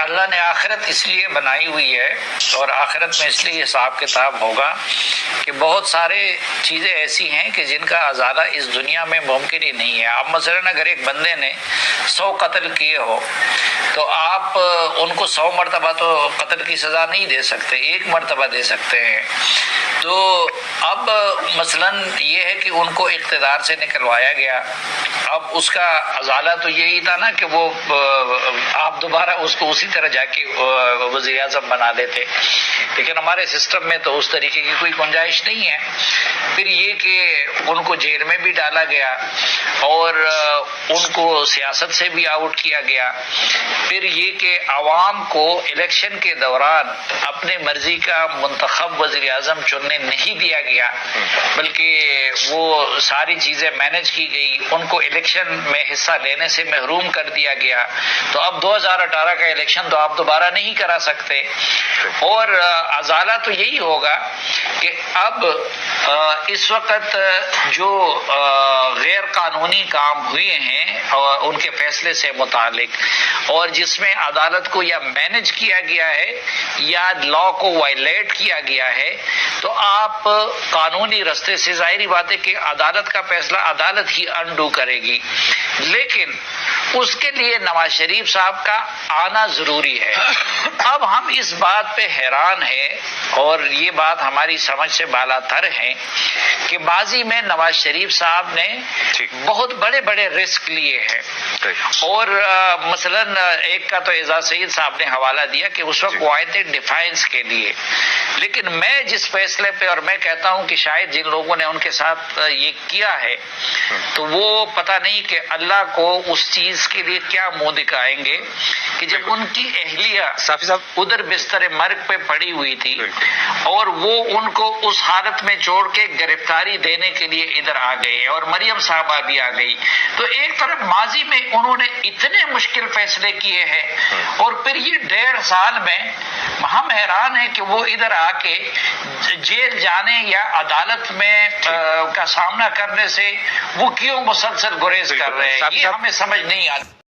اللہ نے آخرت اس لیے بنائی ہوئی ہے اور آخرت میں اس لیے حساب کتاب ہوگا کہ بہت سارے چیزیں ایسی ہیں کہ جن کا ازالہ اس دنیا میں ممکن ہی نہیں ہے. اب مثلاً اگر ایک بندے نے 100 قتل کیے ہو تو آپ ان کو 100 مرتبہ تو قتل کی سزا نہیں دے سکتے، 1 مرتبہ دے سکتے ہیں. تو اب مثلاً یہ ہے کہ ان کو اقتدار سے نکلوایا گیا. اب اس کا ازالہ تو یہی تھا نا کہ وہ آپ دوبارہ اس کو اسی طرح جا کے وزیر اعظم بنا دیتے، لیکن ہمارے سسٹم میں تو اس طریقے کی کوئی گنجائش نہیں ہے. پھر یہ کہ ان کو جیل میں بھی ڈالا گیا اور ان کو سیاست سے بھی آؤٹ کیا گیا. پھر یہ کہ عوام کو الیکشن کے دوران اپنے مرضی کا منتخب وزیر اعظم چننے نہیں دیا گیا، بلکہ وہ ساری چیزیں مینج کی گئی، ان کو الیکشن میں حصہ لینے سے محروم کر دیا گیا. تو اب 2018 کا الیکشن تو آپ دوبارہ نہیں کرا سکتے. اور ازالہ تو یہی ہوگا کہ اب اس وقت جو غیر قانونی کام ہوئے ہیں اور ان کے فیصلے سے متعلق اور جس میں عدالت کو یا مینج کیا گیا ہے یا لا کو وائلیٹ کیا گیا ہے، تو آپ قانونی رستے سے ظاہری بات ہے کہ عدالت کا فیصلہ عدالت ہی انڈو کرے گی، لیکن اس کے لیے نواز شریف صاحب کا آنا ضروری ہے. اب ہم اس بات پہ حیران ہیں اور یہ بات ہماری سمجھ سے بالا تر ہے کہ ماضی میں نواز شریف صاحب نے بہت بڑے بڑے رسک لیے ہیں. اور مثلا ایک کا تو اعزاز سعید صاحب نے حوالہ دیا کہ اس وقت وہ آئے تھے ڈیفائنس کے لیے، لیکن میں جس فیصلے پہ اور میں کہتا ہوں کہ شاید جن لوگوں نے ان کے ساتھ یہ کیا ہے تو وہ پتہ نہیں کہ اللہ کو اس چیز کے لیے کیا منہ دکھائیں گے کہ جب ان کی اہلیہ صافی صاحب ادھر بستر مرگ پہ پڑی ہوئی تھی اور وہ ان کو اس حالت میں چھوڑ کے گرفتاری دینے کے لیے ادھر آ گئے اور مریم صاحبہ بھی آ گئی. تو ایک طرف ماضی میں انہوں نے اتنے مشکل فیصلے کیے ہیں اور پھر یہ 1.5 سال میں ہم حیران ہیں کہ وہ ادھر آ کے جیل جانے یا عدالت میں کا سامنا کرنے سے وہ کیوں مسلسل گریز کر رہے ہیں، یہ ہمیں سمجھ نہیں آتی.